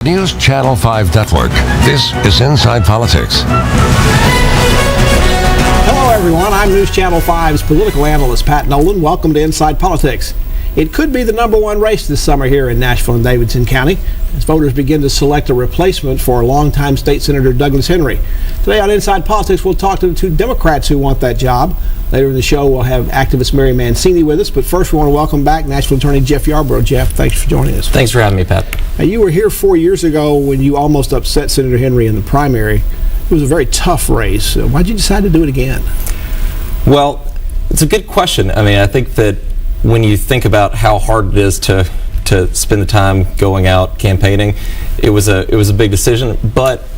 News Channel 5 Network. This is Inside Politics. Hello, everyone. I'm News Channel 5's political analyst, Pat Nolan. Welcome to Inside Politics. It could be the #1 race this summer here in Nashville and Davidson County as voters begin to select a replacement for longtime State Senator Douglas Henry. Today on Inside Politics, we'll talk to the two Democrats who want that job. Later in the show, we'll have activist Mary Mancini with us. But first, we want to welcome back Nashville attorney Jeff Yarbro. Jeff, thanks for joining us. Thanks for having me, Pat. Now, you were here 4 years ago when you almost upset Senator Henry in the primary. It was a very tough race. Why'd you decide to do it again? Well, it's a good question. I mean, I think that when you think about how hard it is to spend the time going out campaigning, it was a big decision. But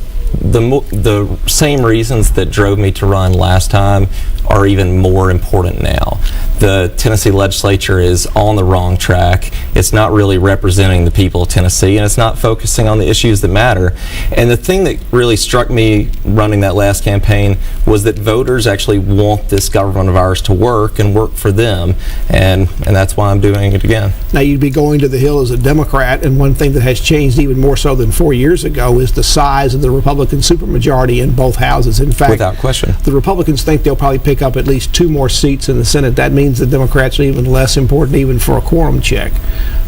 the same reasons that drove me to run last time are even more important now. The Tennessee legislature is on the wrong track. It's not really representing the people of Tennessee, and it's not focusing on the issues that matter. And the thing that really struck me running that last campaign was that voters actually want this government of ours to work and work for them, and that's why I'm doing it again. Now, you'd be going to the Hill as a Democrat, and one thing that has changed even more so than 4 years ago is the size of the Republican supermajority in both houses. In fact, without question, the Republicans think they'll probably pick up at least 2 more seats in the Senate. That means the Democrats are even less important, even for a quorum check.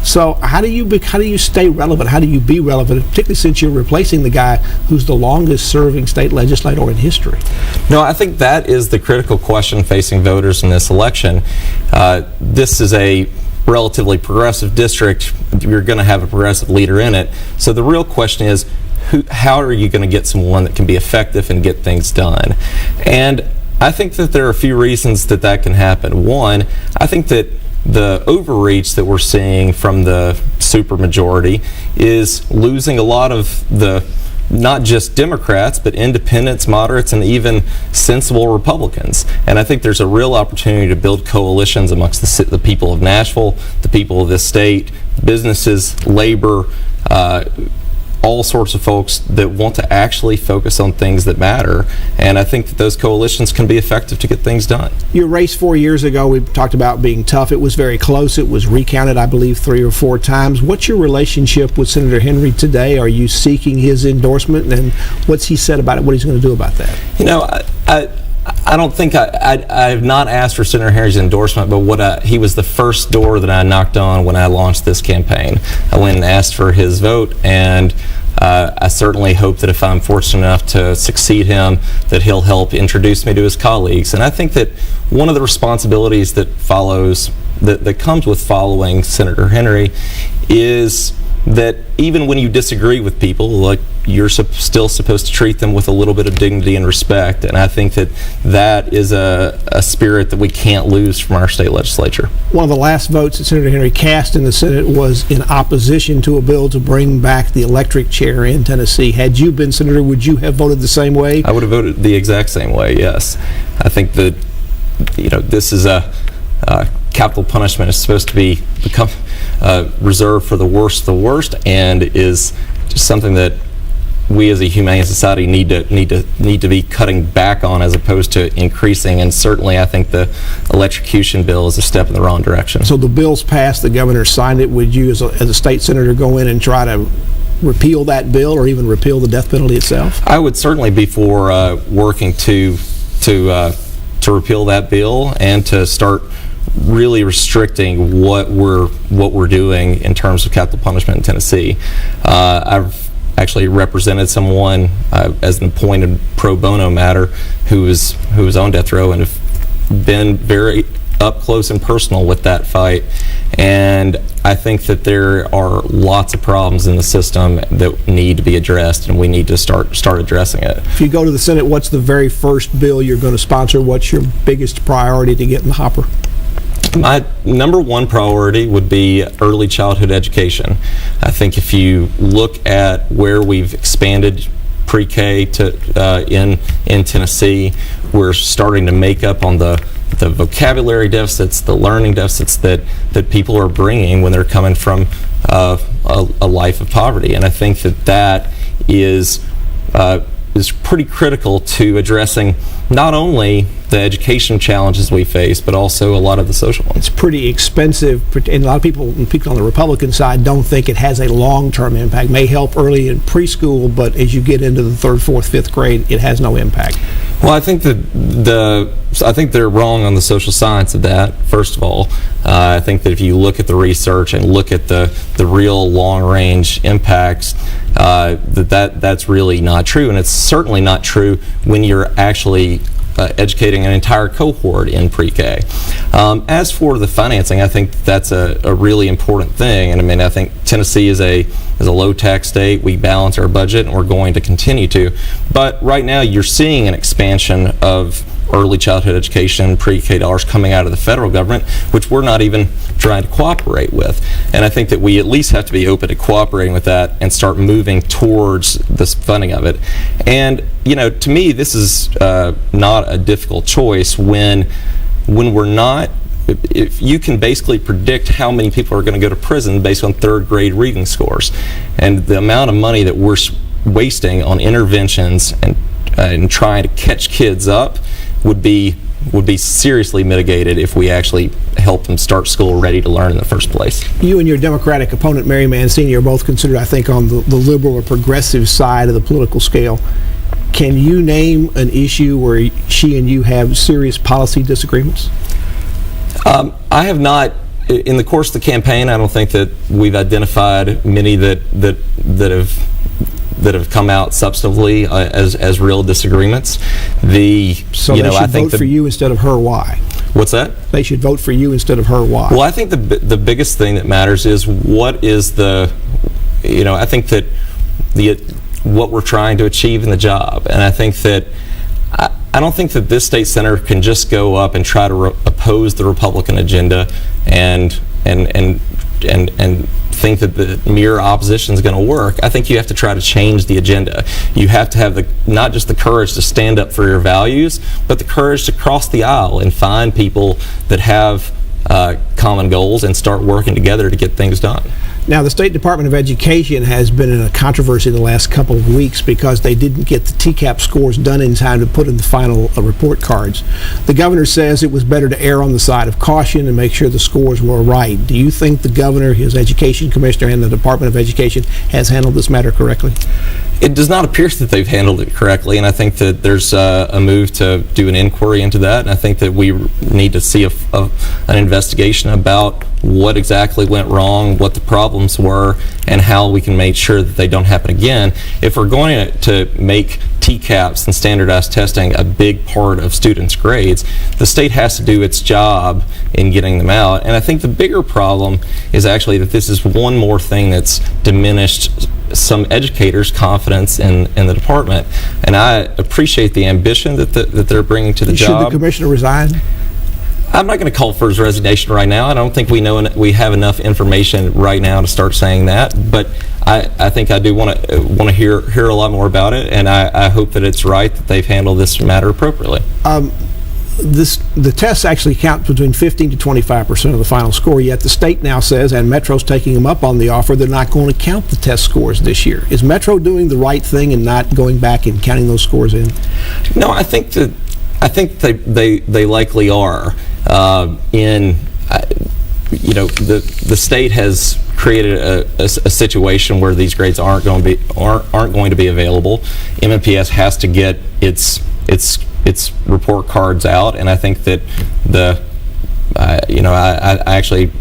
So how do you stay relevant? How do you be relevant, particularly since you're replacing the guy who's the longest serving state legislator in history? No, I think that is the critical question facing voters in this election. This is a relatively progressive district. You're going to have a progressive leader in it. So the real question is, how are you going to get someone that can be effective and get things done? And I think that there are a few reasons that can happen. One, I think that the overreach that we're seeing from the supermajority is losing a lot of the, not just Democrats, but independents, moderates, and even sensible Republicans. And I think there's a real opportunity to build coalitions amongst the people of Nashville, the people of this state, businesses, labor, all sorts of folks that want to actually focus on things that matter. And I think that those coalitions can be effective to get things done. Your race 4 years ago, we talked about being tough. It was very close. It was recounted, I believe, 3 or 4 times. What's your relationship with Senator Henry today? Are you seeking his endorsement? And what's he said about it? What he's going to do about that? You know, I don't think I have not asked for Senator Henry's endorsement, but he was the first door that I knocked on when I launched this campaign. I went and asked for his vote, and I certainly hope that if I'm fortunate enough to succeed him, that he'll help introduce me to his colleagues. And I think that one of the responsibilities that comes with following Senator Henry is that even when you disagree with people, like, you're still supposed to treat them with a little bit of dignity and respect. And I think that is a spirit that we can't lose from our state legislature. One of the last votes that Senator Henry cast in the Senate was in opposition to a bill to bring back the electric chair in Tennessee. Had you been Senator, would you have voted the same way? I would have voted the exact same way, yes. I think that, this is capital punishment is supposed to become reserved for the worst, and is just something that we as a humane society need to be cutting back on as opposed to increasing. And certainly I think the electrocution bill is a step in the wrong direction. So the bill's passed, the governor signed it. Would you as a state senator go in and try to repeal that bill or even repeal the death penalty itself? I would certainly be for working to repeal that bill and to start really restricting what we're doing in terms of capital punishment in Tennessee. I've actually represented someone as an appointed pro bono matter who was on death row, and have been very up close and personal with that fight. And I think that there are lots of problems in the system that need to be addressed, and we need to start addressing it. If you go to the Senate, what's the very first bill you're going to sponsor? What's your biggest priority to get in the hopper? My #1 priority would be early childhood education. I think if you look at where we've expanded pre-K in Tennessee, we're starting to make up on the vocabulary deficits, the learning deficits that people are bringing when they're coming from a life of poverty. And I think that is is pretty critical to addressing not only the education challenges we face, but also a lot of the social ones. It's pretty expensive, and a lot of people on the Republican side don't think it has a long-term impact. May help early in preschool, but as you get into the 3rd, 4th, 5th grade, it has no impact. Well, I think I think they're wrong on the social science of that. First of all, I think that if you look at the research and look at the real long-range impacts, that's really not true, and it's certainly not true when you're actually educating an entire cohort in pre-K. As for the financing, I think that's a really important thing, and I mean, I think Tennessee is a low tax state. We balance our budget, and we're going to continue to. But right now, you're seeing an expansion of early childhood education, pre-K dollars coming out of the federal government, which we're not even trying to cooperate with. And I think that we at least have to be open to cooperating with that and start moving towards this funding of it. And, you know, to me, this is not a difficult choice when we're not. If you can basically predict how many people are going to go to prison based on 3rd grade reading scores, and the amount of money that we're wasting on interventions and trying to catch kids up would be seriously mitigated if we actually help them start school ready to learn in the first place. You and your Democratic opponent, Mary Mancini, are both considered, I think, on the liberal or progressive side of the political scale. Can you name an issue where she and you have serious policy disagreements? I have not. In the course of the campaign, I don't think that we've identified many that have come out substantively as real disagreements. So they should vote for you instead of her. Why? What's that? They should vote for you instead of her. Why? Well, I think the biggest thing that matters is what is the, I think that what we're trying to achieve in the job, and I think that I don't think that this state senator can just go up and try to oppose the Republican agenda and think that the mere opposition is going to work. I think you have to try to change the agenda. You have to have not just the courage to stand up for your values, but the courage to cross the aisle and find people that have common goals and start working together to get things done. Now, the State Department of Education has been in a controversy the last couple of weeks because they didn't get the TCAP scores done in time to put in the final report cards. The governor says it was better to err on the side of caution and make sure the scores were right. Do you think the governor, his education commissioner, and the Department of Education has handled this matter correctly? It does not appear that they've handled it correctly, and I think that there's a move to do an inquiry into that, and I think that we need to see an investigation about what exactly went wrong, what the problems were, and how we can make sure that they don't happen again. If we're going to make TCAPs and standardized testing a big part of students' grades, the state has to do its job in getting them out. And I think the bigger problem is actually that this is one more thing that's diminished some educators' confidence in the department. And I appreciate the ambition that they're bringing to the job. Should the commissioner resign? I'm not going to call for his resignation right now. I don't think we have enough information right now to start saying that. But I think I do want to hear a lot more about it, and I hope that it's right that they've handled this matter appropriately. The tests actually count between 15 to 25% of the final score, yet the state now says, and Metro's taking them up on the offer, they're not going to count the test scores this year. Is Metro doing the right thing and not going back and counting those scores in? No, I think they likely are. The state has created a situation where these grades aren't going to be available. MNPS has to get its report cards out, and I think that I actually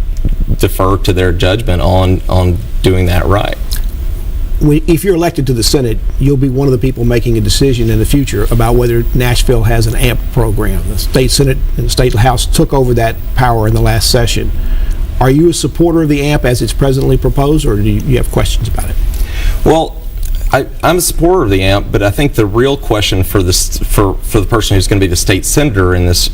defer to their judgment on doing that right. If you're elected to the Senate, you'll be one of the people making a decision in the future about whether Nashville has an AMP program. The state Senate and the state House took over that power in the last session. Are you a supporter of the AMP as it's presently proposed, or do you have questions about it? Well, I'm a supporter of the AMP, but I think the real question for the person who's going to be the state senator in this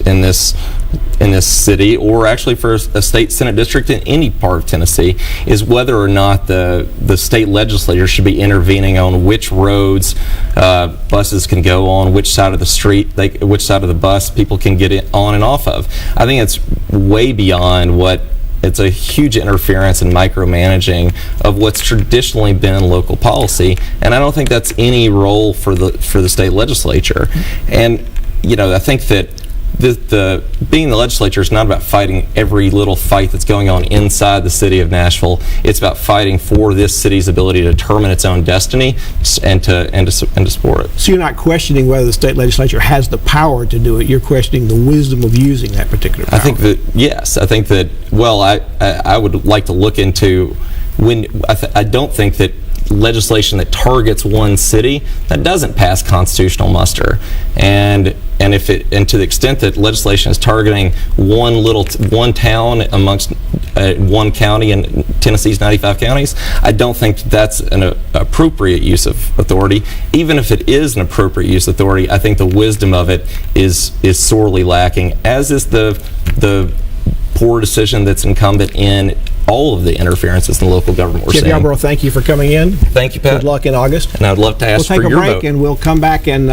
city, or actually for a state senate district in any part of Tennessee, is whether or not the state legislature should be intervening on which roads buses can go on, which side of the street, which side of the bus people can get on and off of. I think it's way beyond what it's a huge interference and micromanaging of what's traditionally been local policy, and I don't think that's any role for the state legislature. And I think that being the legislature is not about fighting every little fight that's going on inside the city of Nashville. It's about fighting for this city's ability to determine its own destiny and to support it. So you're not questioning whether the state legislature has the power to do it. You're questioning the wisdom of using that particular power. I think that, well, I would like to look into I don't think that legislation that targets one city, that doesn't pass constitutional muster. And to the extent that legislation is targeting one town amongst one county in Tennessee's 95 counties, I don't think that's an appropriate use of authority. Even if it is an appropriate use of authority, I think the wisdom of it is sorely lacking, as is the poor decision that's incumbent in all of the interferences in local government we're Jeff seeing. Yarbro, thank you for coming in. Thank you, Pat. Good luck in August. And I'd love to ask for your vote. We'll take a break and we'll come back and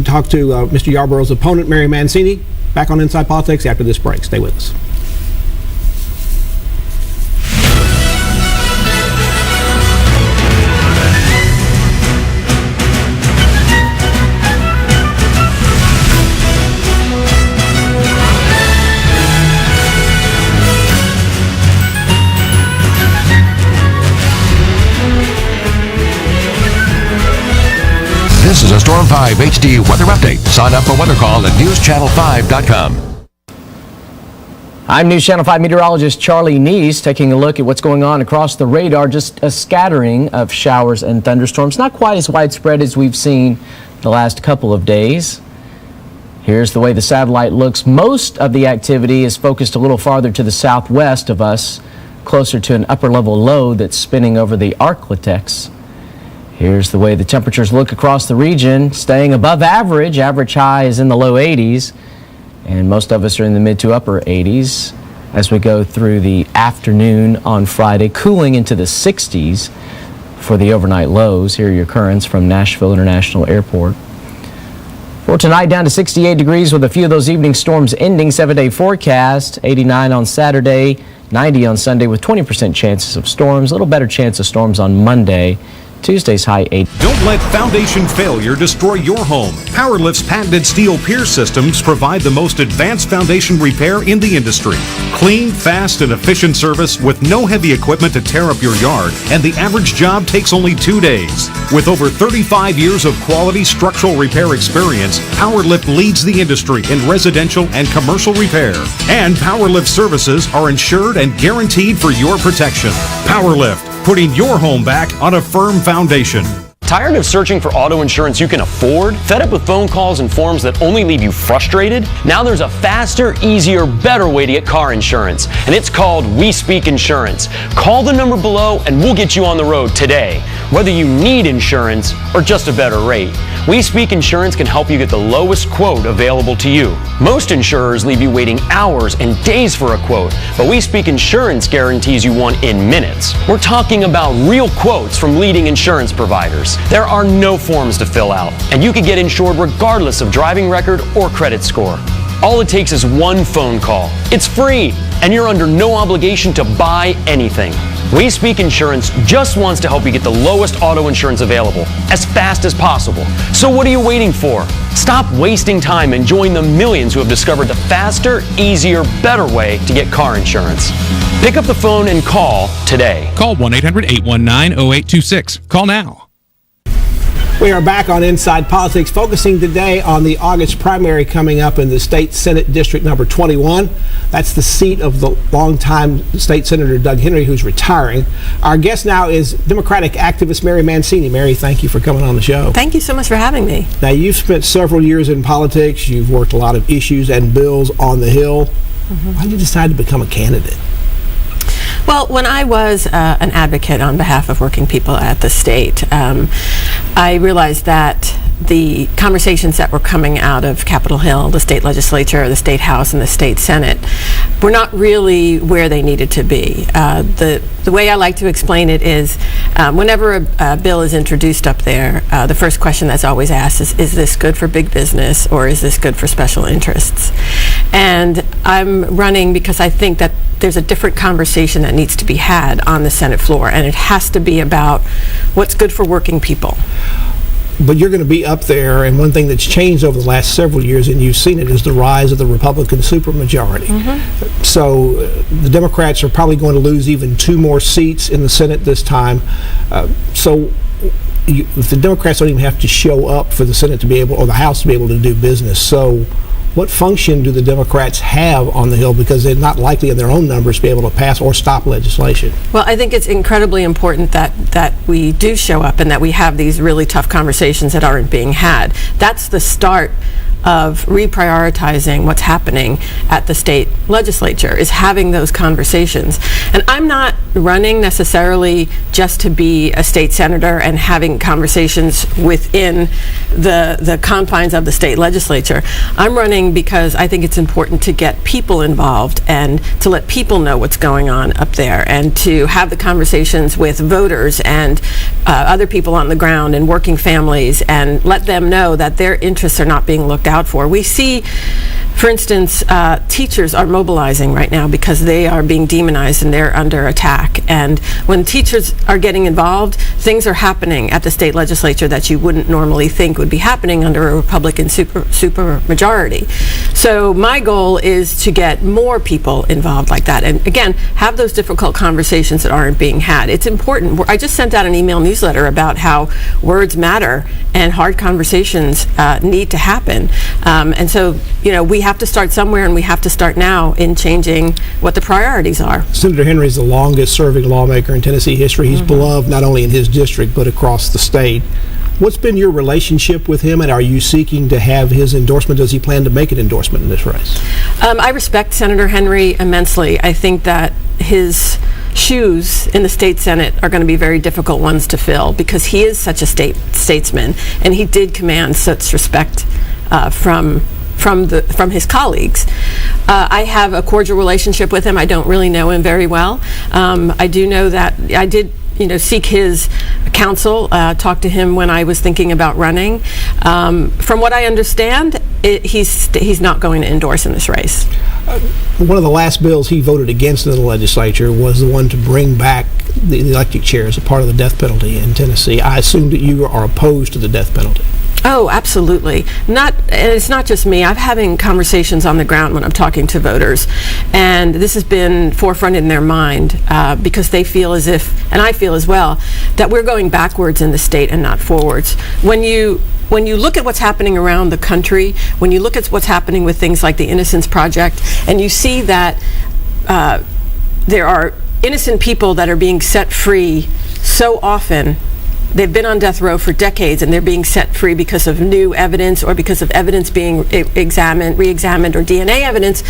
talk to Mr. Yarbro's opponent, Mary Mancini, back on Inside Politics after this break. Stay with us. This is a Storm 5 HD weather update. Sign up for Weather Call at newschannel5.com. I'm News Channel 5 meteorologist Charlie Neese, taking a look at what's going on across the radar. Just a scattering of showers and thunderstorms, not quite as widespread as we've seen the last couple of days. Here's the way the satellite looks. Most of the activity is focused a little farther to the southwest of us, closer to an upper level low that's spinning over the Arklatex. Here's the way the temperatures look across the region, staying above average. Average high is in the low 80s, and most of us are in the mid to upper 80s as we go through the afternoon on Friday, cooling into the 60s for the overnight lows. Here are your currents from Nashville International Airport. For tonight, down to 68 degrees with a few of those evening storms ending. 7-day forecast, 89 on Saturday, 90 on Sunday with 20% chances of storms. A little better chance of storms on Monday. Tuesday's high 8. Don't let foundation failure destroy your home. PowerLift's patented steel pier systems provide the most advanced foundation repair in the industry. Clean, fast, and efficient service with no heavy equipment to tear up your yard, and the average job takes only 2 days. With over 35 years of quality structural repair experience, PowerLift leads the industry in residential and commercial repair. And PowerLift services are insured and guaranteed for your protection. PowerLift, putting your home back on a firm foundation. Tired of searching for auto insurance you can afford? Fed up with phone calls and forms that only leave you frustrated? Now there's a faster, easier, better way to get car insurance, and it's called We Speak Insurance. Call the number below and we'll get you on the road today, whether you need insurance or just a better rate. We Speak Insurance can help you get the lowest quote available to you. Most insurers leave you waiting hours and days for a quote, but We Speak Insurance guarantees you one in minutes. We're talking about real quotes from leading insurance providers. There are no forms to fill out, and you can get insured regardless of driving record or credit score. All it takes is one phone call. It's free, and you're under no obligation to buy anything. We Speak Insurance just wants to help you get the lowest auto insurance available as fast as possible. So what are you waiting for? Stop wasting time and join the millions who have discovered the faster, easier, better way to get car insurance. Pick up the phone and call today. Call 1-800-819-0826. Call now. We are back on Inside Politics, focusing today on the August primary coming up in the State Senate District number 21. That's the seat of the longtime State Senator Doug Henry, who's retiring. Our guest now is Democratic activist Mary Mancini. Mary, thank you for coming on the show. Thank you so much for having me. Now, you've spent several years in politics. You've worked a lot of issues and bills on the Hill. Why did you decide to become a candidate? Well, when I was an advocate on behalf of working people at the state, I realized that the conversations that were coming out of Capitol Hill, the state legislature, the state house, and the state senate were not really where they needed to be. The way I like to explain it is whenever a bill is introduced up there, the first question that's always asked is this good for big business or is this good for special interests? And I'm running because I think that there's a different conversation that needs to be had on the Senate floor, and it has to be about what's good for working people. But you're going to be up there, and one thing that's changed over the last several years, and you've seen it, is the rise of the Republican supermajority. So the Democrats are probably going to lose even 2 more seats in the Senate this time. If the Democrats don't even have to show up for the Senate to be able, or the House to be able to do business, so what function do the Democrats have on the Hill, because they're not likely in their own numbers to be able to pass or stop legislation? Well, I think it's incredibly important that we do show up and that we have these really tough conversations that aren't being had. That's the start of reprioritizing what's happening at the state legislature, is having those conversations. And I'm not running necessarily just to be a state senator and having conversations within the confines of the state legislature. I'm running because I think it's important to get people involved and to let people know what's going on up there, and to have the conversations with voters and other people on the ground and working families, and let them know that their interests are not being looked out for. We see, for instance, teachers are mobilizing right now because they are being demonized and they're under attack. And when teachers are getting involved, things are happening at the state legislature that you wouldn't normally think would be happening under a Republican super majority. So my goal is to get more people involved like that, and again, have those difficult conversations that aren't being had. It's important. I just sent out an email newsletter about how words matter and hard conversations need to happen. And so, we have to start somewhere, and we have to start now in changing what the priorities are. Senator Henry is the longest serving lawmaker in Tennessee history. He's beloved not only in his district but across the state. What's been your relationship with him, and are you seeking to have his endorsement? Does he plan to make an endorsement in this race? I respect Senator Henry immensely. I think that his shoes in the state Senate are going to be very difficult ones to fill, because he is such a statesman, and he did command such respect from his colleagues. I have a cordial relationship with him. I don't really know him very well. I do know that I did seek his counsel, talk to him when I was thinking about running. From what I understand, he's not going to endorse in this race. One of the last bills he voted against in the legislature was the one to bring back the electric chair as a part of the death penalty in Tennessee. I assume that you are opposed to the death penalty. Oh, absolutely. And it's not just me. I'm having conversations on the ground when I'm talking to voters, and this has been forefront in their mind because they feel as if, and I feel as well, that we're going backwards in the state and not forwards. When you look at what's happening around the country, when you look at what's happening with things like the Innocence Project, and you see that there are innocent people that are being set free so often. They've been on death row for decades, and they're being set free because of new evidence or because of evidence being re-examined, or DNA evidence.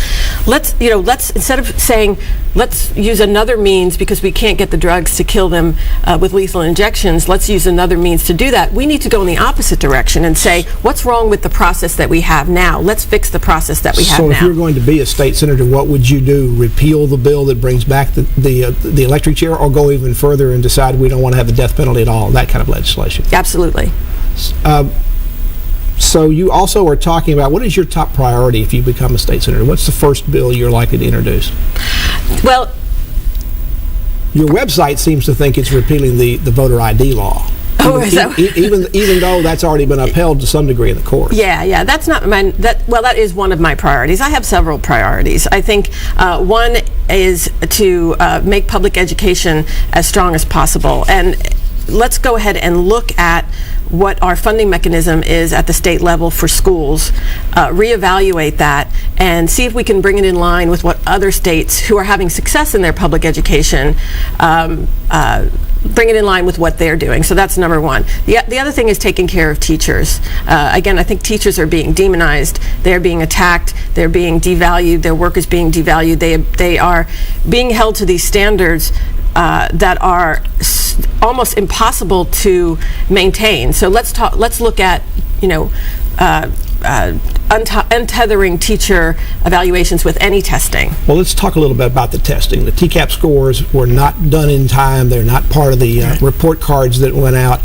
Let's instead of saying let's use another means because we can't get the drugs to kill them with lethal injections, let's use another means to do that. We need to go in the opposite direction and say, what's wrong with the process that we have now? Let's fix the process that we have now. So if you're going to be a state senator, what would you do? Repeal the bill that brings back the electric chair, or go even further and decide we don't want to have the death penalty at all? That kind of legislation. Absolutely. So you also are talking about, what is your top priority if you become a state senator? What's the first bill you're likely to introduce? Well, your website seems to think it's repealing the voter ID law. Oh, even though that's already been upheld to some degree in the court. Yeah, that's not that is one of my priorities. I have several priorities. I think one is to make public education as strong as possible, and let's go ahead and look at what our funding mechanism is at the state level for schools, reevaluate that, and see if we can bring it in line with what other states who are having success in their public education bring it in line with what they're doing. So that's number one. The other thing is taking care of teachers. Again, I think teachers are being demonized. They're being attacked. They're being devalued. Their work is being devalued. They are being held to these standards that are almost impossible to maintain. So let's look at untethering teacher evaluations with any testing. Well, let's talk a little bit about the testing. The TCAP scores were not done in time. They're not part of the report cards that went out.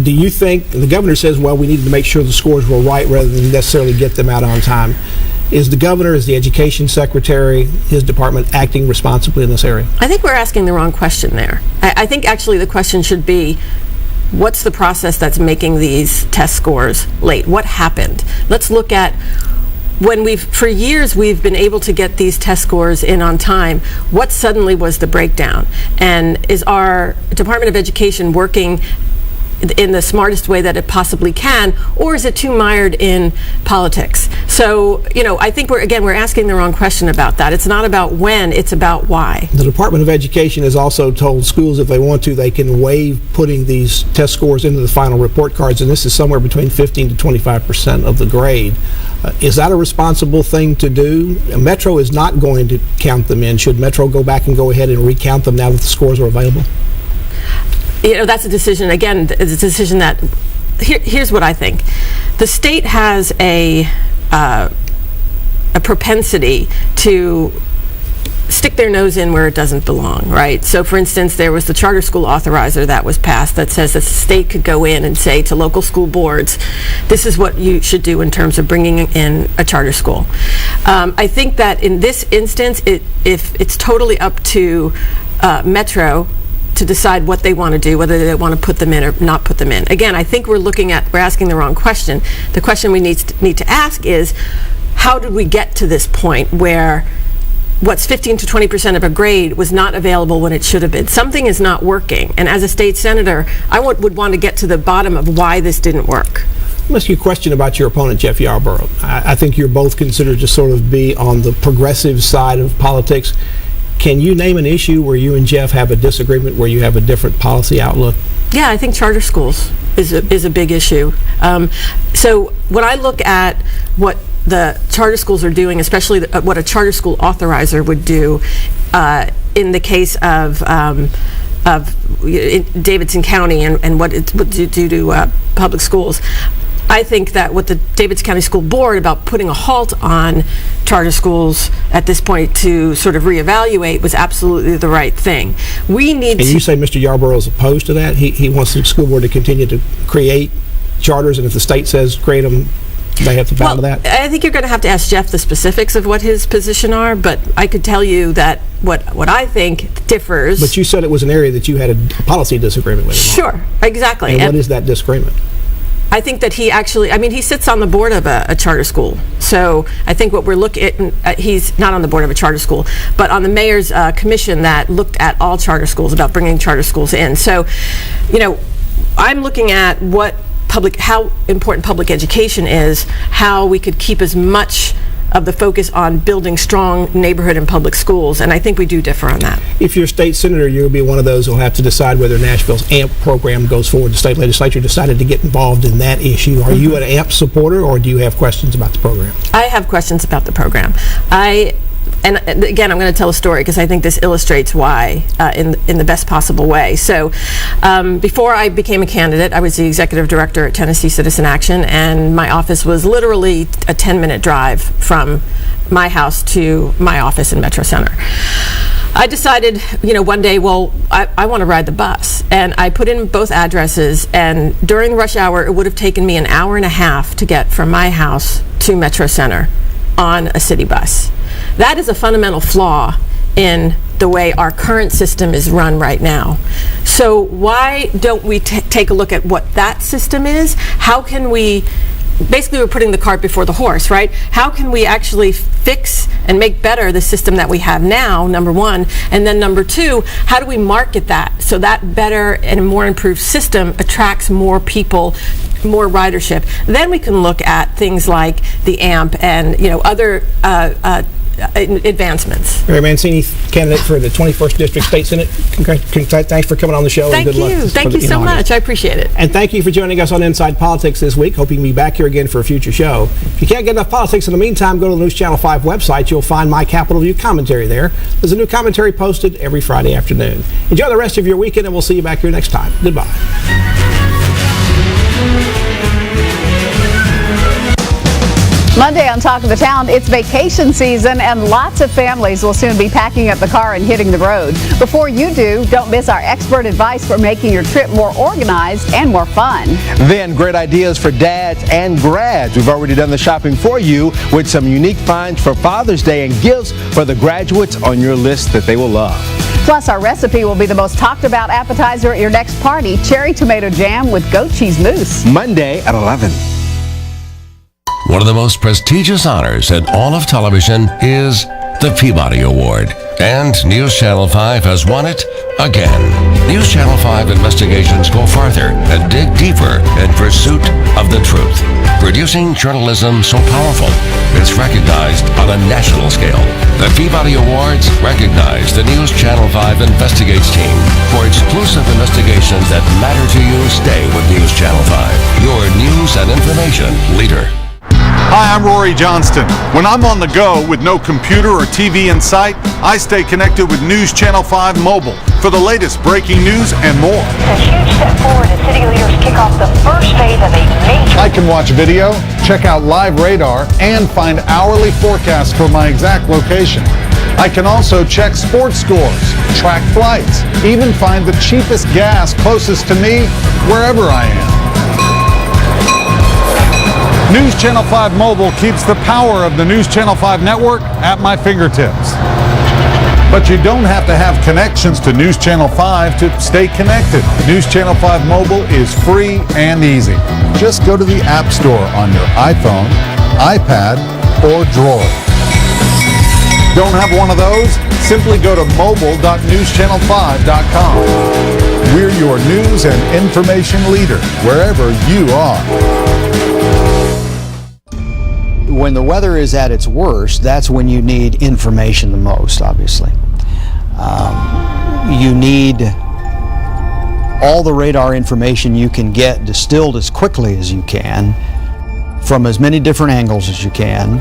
Do you think, the governor says, well, we needed to make sure the scores were right rather than necessarily get them out on time. Is the governor, is the education secretary, his department acting responsibly in this area? I think we're asking the wrong question there. I think actually the question should be, what's the process that's making these test scores late? What happened? Let's look at when for years we've been able to get these test scores in on time. What suddenly was the breakdown? And is our Department of Education working in the smartest way that it possibly can, or is it too mired in politics? So, I think we're asking the wrong question about that. It's not about when, it's about why. The Department of Education has also told schools if they want to, they can waive putting these test scores into the final report cards, and this is somewhere between 15 to 25% of the grade. Is that a responsible thing to do? Metro is not going to count them in. Should Metro go back and go ahead and recount them now that the scores are available? That's a decision, again, it's a decision that, here's what I think. The state has a propensity to stick their nose in where it doesn't belong, right? So, for instance, there was the charter school authorizer that was passed that says that the state could go in and say to local school boards, this is what you should do in terms of bringing in a charter school. I think that in this instance, if it's totally up to Metro to decide what they want to do, whether they want to put them in or not put them in. Again, I think we're asking the wrong question. The question we need to ask is, how did we get to this point where what's 15 to 20% of a grade was not available when it should have been? Something is not working. And as a state senator, I would want to get to the bottom of why this didn't work. Let me ask you a question about your opponent, Jeff Yarbro. I think you're both considered to sort of be on the progressive side of politics. Can you name an issue where you and Jeff have a disagreement, where you have a different policy outlook? Yeah, I think charter schools is a big issue. So when I look at what the charter schools are doing, especially what a charter school authorizer would do in the case of Davidson County and what it would do to public schools, I think that what the Davidson County School Board about putting a halt on charter schools at this point to sort of reevaluate was absolutely the right thing. We need. And you say Mr. Yarbrough is opposed to that? He wants the school board to continue to create charters, and if the state says create them, they have to bow to that? I think you're going to have to ask Jeff the specifics of what his position are, but I could tell you that what I think differs. But you said it was an area that you had a policy disagreement with. Sure, exactly. And what is that disagreement? I think that he sits on the board of a charter school. So I think what we're looking at, he's not on the board of a charter school, but on the mayor's commission that looked at all charter schools, about bringing charter schools in. So, I'm looking at how important public education is, how we could keep as much of the focus on building strong neighborhood and public schools, and I think we do differ on that. If you're a state senator, you'll be one of those who'll have to decide whether Nashville's AMP program goes forward. The state legislature decided to get involved in that issue. Are you an AMP supporter, or do you have questions about the program? I have questions about the program. And again, I'm going to tell a story because I think this illustrates why in the best possible way. So before I became a candidate, I was the executive director at Tennessee Citizen Action, and my office was literally a 10-minute drive from my house to my office in Metro Center. I decided, one day, I want to ride the bus. And I put in both addresses, and during rush hour, it would have taken me an hour and a half to get from my house to Metro Center on a city bus. That is a fundamental flaw in the way our current system is run right now. So why don't we take a look at what that system is? How can we, basically we're putting the cart before the horse, right? How can we actually fix and make better the system that we have now, number one, and then number two, how do we market that so that better and more improved system attracts more people, more ridership? Then we can look at things like the AMP and other advancements. Mary Mancini, candidate for the 21st District State Senate. Thanks for coming on the show. Thank and good you. luck. Thank you so much. I appreciate it. And thank you for joining us on Inside Politics this week. Hope you can be back here again for a future show. If you can't get enough politics in the meantime, go to the News Channel 5 website. You'll find my Capitol View commentary there. There's a new commentary posted every Friday afternoon. Enjoy the rest of your weekend, and we'll see you back here next time. Goodbye. Monday on Talk of the Town, it's vacation season and lots of families will soon be packing up the car and hitting the road. Before you do, don't miss our expert advice for making your trip more organized and more fun. Then great ideas for dads and grads. We've already done the shopping for you with some unique finds for Father's Day and gifts for the graduates on your list that they will love. Plus, our recipe will be the most talked about appetizer at your next party, cherry tomato jam with goat cheese mousse. Monday at 11. One of the most prestigious honors in all of television is the Peabody Award. And News Channel 5 has won it again. News Channel 5 investigations go farther and dig deeper in pursuit of the truth. Producing journalism so powerful, it's recognized on a national scale. The Peabody Awards recognize the News Channel 5 Investigates team for exclusive investigations that matter to you. Stay with News Channel 5, your news and information leader. Hi, I'm Rory Johnston. When I'm on the go with no computer or TV in sight, I stay connected with News Channel 5 Mobile for the latest breaking news and more. A huge step forward as city leaders kick off the first phase of a major... I can watch video, check out live radar, and find hourly forecasts for my exact location. I can also check sports scores, track flights, even find the cheapest gas closest to me wherever I am. News Channel 5 Mobile keeps the power of the News Channel 5 network at my fingertips. But you don't have to have connections to News Channel 5 to stay connected. News Channel 5 Mobile is free and easy. Just go to the App Store on your iPhone, iPad, or Droid. Don't have one of those? Simply go to mobile.newschannel5.com. We're your news and information leader wherever you are. When the weather is at its worst, that's when you need information the most, obviously. You need all the radar information you can get distilled as quickly as you can from as many different angles as you can,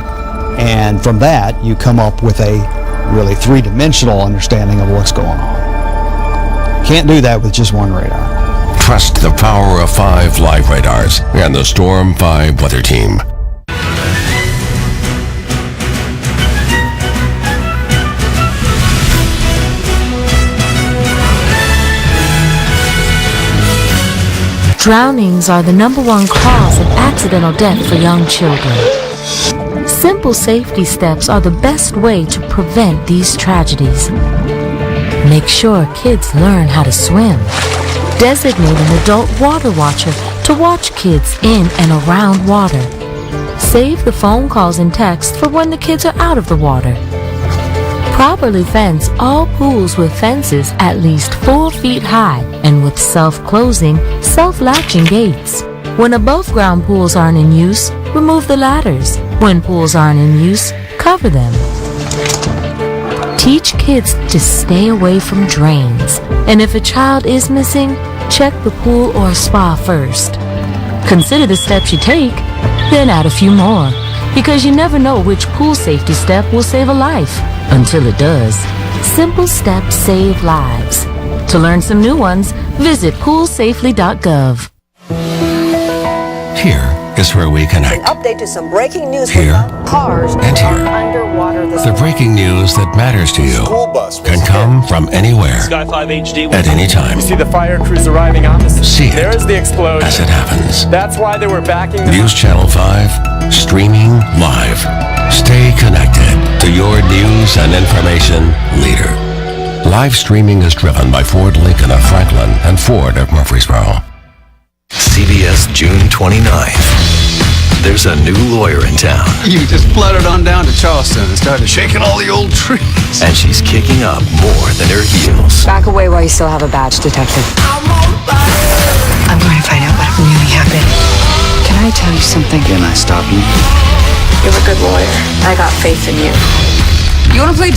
and from that you come up with a really three-dimensional understanding of what's going on. Can't do that with just one radar. Trust the power of 5 live radars and the Storm 5 weather team. Drownings are the #1 cause of accidental death for young children. Simple safety steps are the best way to prevent these tragedies. Make sure kids learn how to swim. Designate an adult water watcher to watch kids in and around water. Save the phone calls and texts for when the kids are out of the water. Properly fence all pools with fences at least 4 feet high and with self-closing, self-latching gates. When above-ground pools aren't in use, remove the ladders. When pools aren't in use, cover them. Teach kids to stay away from drains. And if a child is missing, check the pool or spa first. Consider the steps you take, then add a few more. Because you never know which pool safety step will save a life. Until it does. Simple steps save lives. To learn some new ones, visit poolsafely.gov. Here is where we connect. An update to some breaking news. Here Cars and here. underwater this The breaking news that matters to you can come from anywhere, Sky 5 HD. at any time. See the fire crews arriving on the scene. See There it is the explosion. as it happens. That's why they were backing them. News Channel 5, streaming live. Stay connected to your news and information leader. Live streaming is driven by Ford Lincoln of Franklin and Ford of Murfreesboro. CBS, June 29th. There's a new lawyer in town. You just fluttered on down to Charleston and started shaking all the old trees. And she's kicking up more than her heels. Back away while you still have a badge, detective. I'm going to find out what really happened. Can I tell you something? Can I stop you? You're a good lawyer. I got faith in you. You want to play